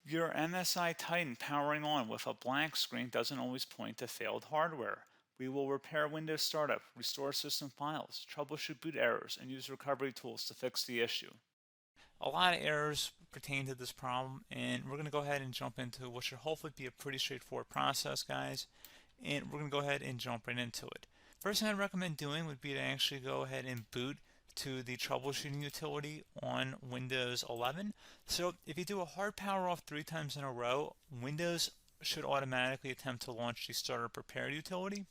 Your MSI Titan powering on with a blank screen doesn't always point to failed hardware. We will repair Windows startup, restore system files, troubleshoot boot errors, and use recovery tools to fix the issue. A lot of errors pertain to this problem, and we're going to go ahead and jump into what should hopefully be a pretty straightforward process, guys. And we're going to go ahead and jump right into it. First thing I'd recommend doing would be to actually go ahead and boot to the troubleshooting utility on Windows 11. So if you do a hard power off 3 times in a row, Windows should automatically attempt to launch the starter prepare utility.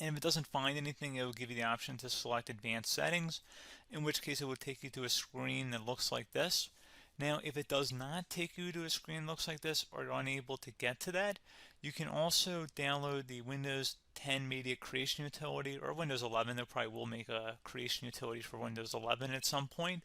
And if it doesn't find anything, it will give you the option to select advanced settings, in which case it will take you to a screen that looks like this. Now, if it does not take you to a screen that looks like this, or you're unable to get to that, you can also download the Windows 10 Media Creation Utility, or Windows 11. They probably will make a creation utility for Windows 11 at some point.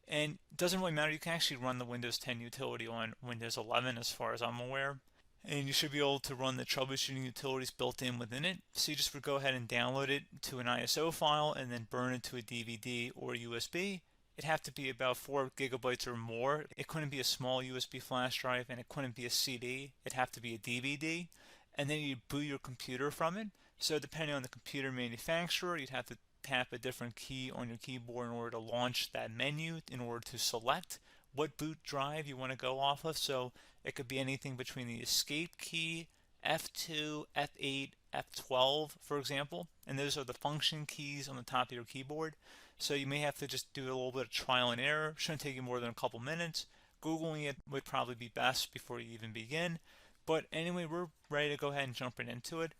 And it doesn't really matter, you can actually run the Windows 10 utility on Windows 11 as far as I'm aware. And you should be able to run the troubleshooting utilities built in within it. So you just would go ahead and download it to an ISO file and then burn it to a DVD or USB. It'd have to be about 4 gigabytes or more. It couldn't be a small USB flash drive, and it couldn't be a CD. It'd have to be a DVD. And then you'd boot your computer from it. So depending on the computer manufacturer, you'd have to tap a different key on your keyboard in order to launch that menu, in order to select what boot drive you want to go off of. So it could be anything between the escape key, F2, F8, F12, for example, and those are the function keys on the top of your keyboard. So you may have to just do a little bit of trial and error. Shouldn't take you more than a couple minutes. Googling it would probably be best before you even begin. But anyway, we're ready to go ahead and jump right into it.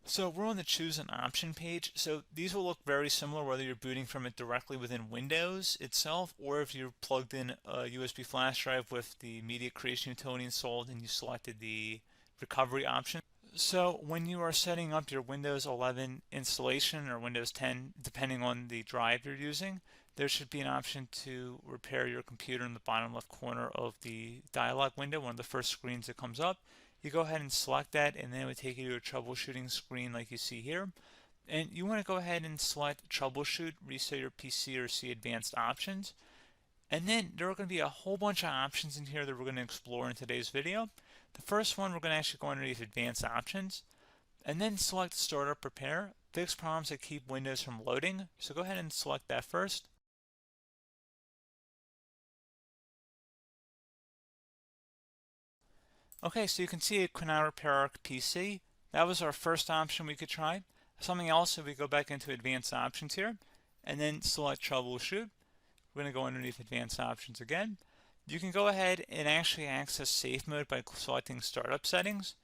So we're on the choose an option page. So these will look very similar whether you're booting from it directly within Windows itself, or if you're plugged in a USB flash drive with the media creation utility installed and you selected the recovery option. So when you are setting up your Windows 11 installation or Windows 10, depending on the drive you're using, there should be an option to repair your computer in the bottom left corner of the dialog window, one of the first screens that comes up. You go ahead and select that, and then it would take you to a troubleshooting screen like you see here. And you want to go ahead and select troubleshoot, reset your PC, or see advanced options. And then there are going to be a whole bunch of options in here that we're going to explore in today's video. The first one, we're going to actually go underneath advanced options and then select startup prepare, fix problems that keep Windows from loading. So go ahead and select that first. Okay, so you can see it could not repair our PC. That was our first option we could try. Something else, if we go back into advanced options here and then select troubleshoot, we're going to go underneath advanced options again. You can go ahead and actually access safe mode by selecting startup settings.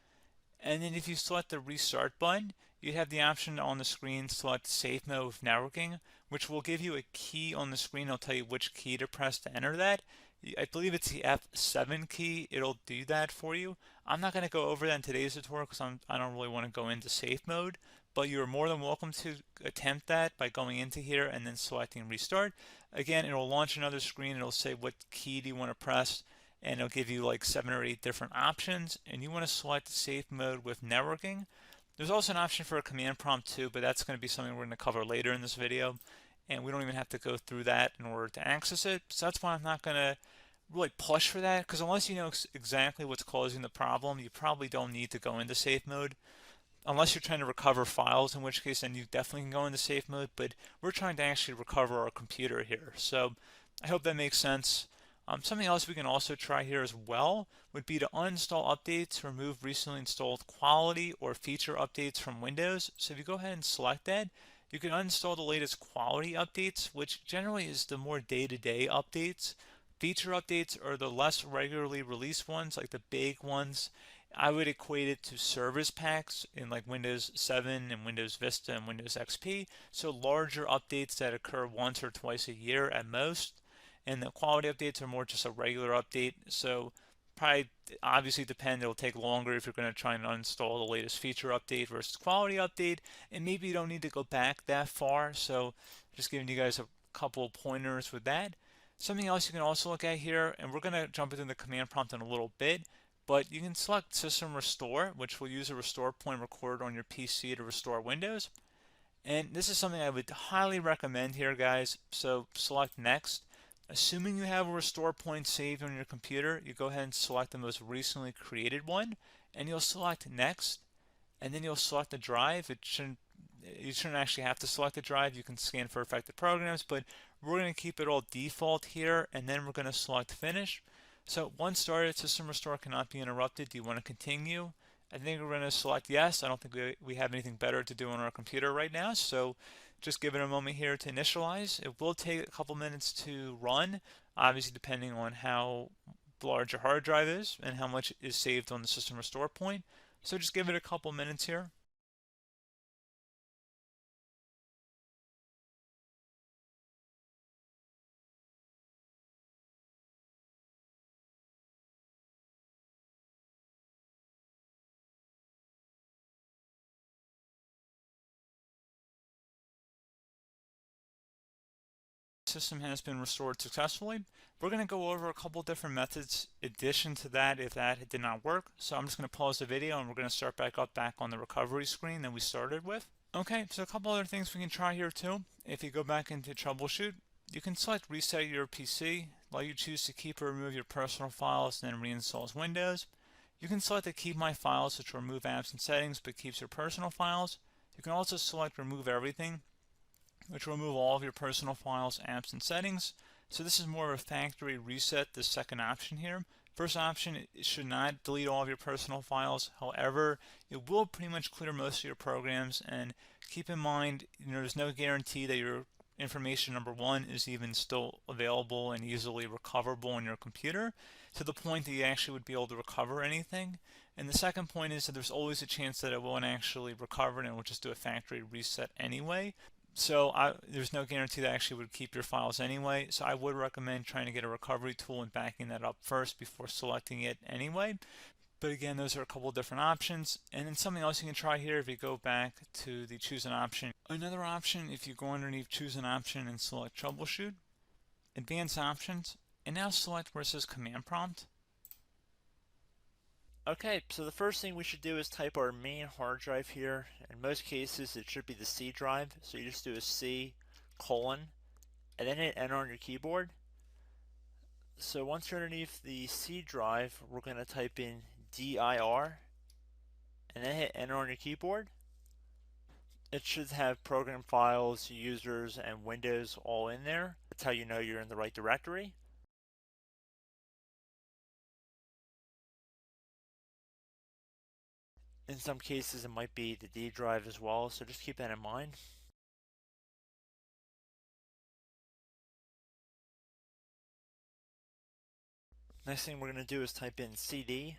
And then if you select the restart button, you have the option on the screen select safe mode with networking, which will give you a key on the screen. It'll tell you which key to press to enter that. I believe it's the F7 key. It'll do that for you. I'm not going to go over that in today's tutorial because I don't really want to go into safe mode, but you're more than welcome to attempt that by going into here and then selecting restart. Again, it'll launch another screen. It'll say what key do you want to press, and it'll give you like 7 or 8 different options, and you want to select safe mode with networking. There's also an option for a command prompt too, but that's going to be something we're going to cover later in this video, and we don't even have to go through that in order to access it. So that's why I'm not going to really push for that, because unless you know exactly what's causing the problem, you probably don't need to go into safe mode. Unless you're trying to recover files, in which case then you definitely can go into safe mode, but we're trying to actually recover our computer here. So I hope that makes sense. Something else we can also try here as well would be to uninstall updates, remove recently installed quality or feature updates from Windows. So if you go ahead and select that, you can uninstall the latest quality updates, which generally is the more day-to-day updates. Feature updates are the less regularly released ones, like the big ones. I would equate it to service packs in like Windows 7 and Windows Vista and Windows XP. So larger updates that occur once or twice a year at most. And the quality updates are more just a regular update. So probably obviously depend, it'll take longer if you're going to try and uninstall the latest feature update versus quality update. And maybe you don't need to go back that far. So just giving you guys a couple of pointers with that. Something else you can also look at here, and we're going to jump into the command prompt in a little bit, but you can select System Restore, which will use a restore point recorded on your PC to restore Windows. And this is something I would highly recommend here, guys. So select Next. Assuming you have a restore point saved on your computer, you go ahead and select the most recently created one, and you'll select next, and then you'll select the drive. You shouldn't actually have to select the drive. You can scan for affected programs, but we're going to keep it all default here, and then we're going to select finish. So once started, system restore cannot be interrupted. Do you want to continue? I think we're going to select yes. I don't think we have anything better to do on our computer right now, so just give it a moment here to initialize. It will take a couple minutes to run, obviously depending on how large your hard drive is and how much is saved on the system restore point. So just give it a couple minutes here. System has been restored successfully. We're going to go over a couple different methods in addition to that if that did not work. So I'm just going to pause the video and we're going to start back up on the recovery screen that we started with. Okay, so a couple other things we can try here too. If you go back into Troubleshoot, you can select Reset Your PC, let you choose to keep or remove your personal files and then reinstalls Windows. You can select to keep my files, which will remove apps and settings but keeps your personal files. You can also select Remove Everything, which will remove all of your personal files, apps, and settings. So this is more of a factory reset, the second option here. First option, it should not delete all of your personal files. However, it will pretty much clear most of your programs, and keep in mind, there's no guarantee that your information, number one, is even still available and easily recoverable on your computer to the point that you actually would be able to recover anything. And the second point is that there's always a chance that it won't actually recover and it will just do a factory reset anyway. So there's no guarantee that actually would keep your files anyway. So I would recommend trying to get a recovery tool and backing that up first before selecting it anyway. But again, those are a couple different options. And then something else you can try here if you go back to the choose an option. Another option, if you go underneath choose an option and select troubleshoot, advanced options, and now select where it says command prompt. Okay, so the first thing we should do is type our main hard drive here. In most cases, it should be the C drive. So you just do a C colon and then hit enter on your keyboard. So once you're underneath the C drive, we're going to type in dir and then hit enter on your keyboard. It should have program files, users, and Windows all in there. That's how you know you're in the right directory. In some cases, it might be the D drive as well, so just keep that in mind. Next thing we're going to do is type in cd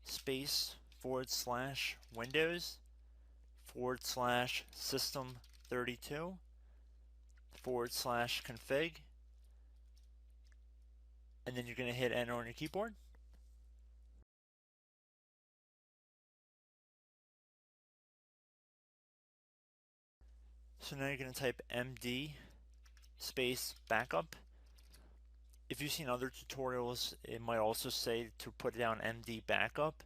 space / Windows / system 32 / config, and then you're going to hit enter on your keyboard. So now you're going to type md space backup. If you've seen other tutorials, it might also say to put down md backup.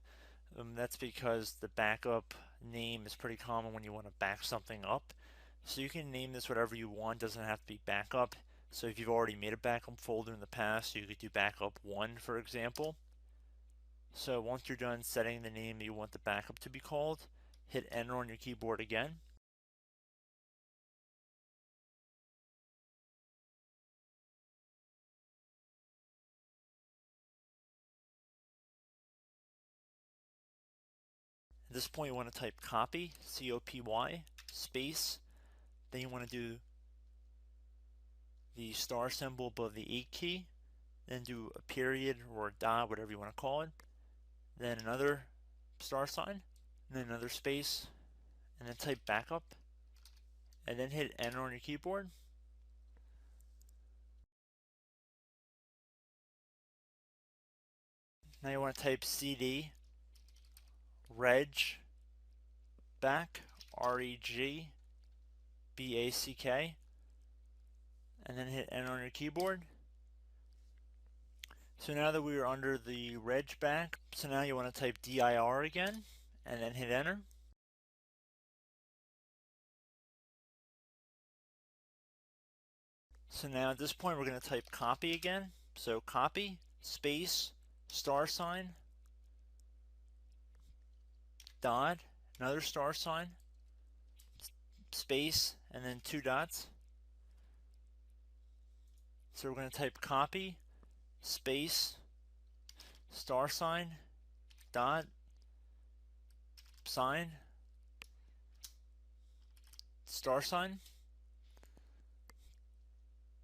That's because the backup name is pretty common when you want to back something up. So you can name this whatever you want, doesn't have to be backup. So if you've already made a backup folder in the past, you could do backup 1, for example. So once you're done setting the name you want the backup to be called, hit enter on your keyboard again. At this point you want to type copy, C-O-P-Y, space, then you want to do the star symbol above the 8 key, then do a period or a dot, whatever you want to call it, then another star sign, and then another space, and then type backup, and then hit enter on your keyboard. Now you want to type cd reg back, REG BACK, and then hit enter on your keyboard. So now that we are under the reg back, so now you want to type dir again, and then hit enter. So now at this point we're going to type copy again. So copy, space, star sign, dot, another star sign, space, and then 2 dots. So we're going to type copy, space, star sign, dot, sign, star sign,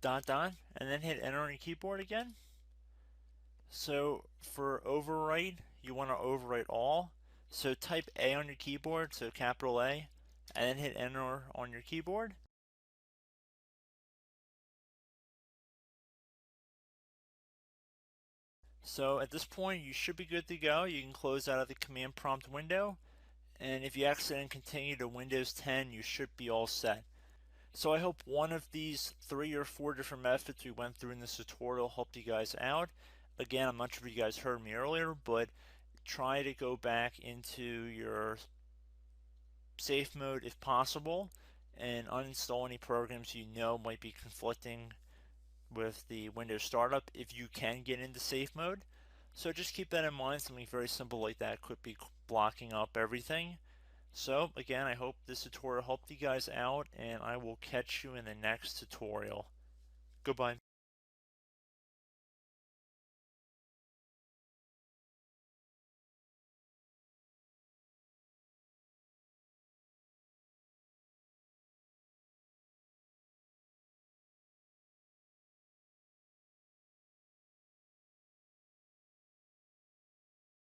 dot, dot, and then hit enter on your keyboard again. So for overwrite, you want to overwrite all. So type A on your keyboard, so capital A, and then hit enter on your keyboard. So at this point, you should be good to go. You can close out of the command prompt window, and if you accidentally continue to Windows 10, you should be all set. So I hope one of these 3 or 4 different methods we went through in this tutorial helped you guys out. Again, I'm not sure if you guys heard me earlier, but try to go back into your safe mode if possible and uninstall any programs you know might be conflicting with the Windows startup if you can get into safe mode. So just keep that in mind. Something very simple like that could be blocking up everything. So again, I hope this tutorial helped you guys out, and I will catch you in the next tutorial. Goodbye.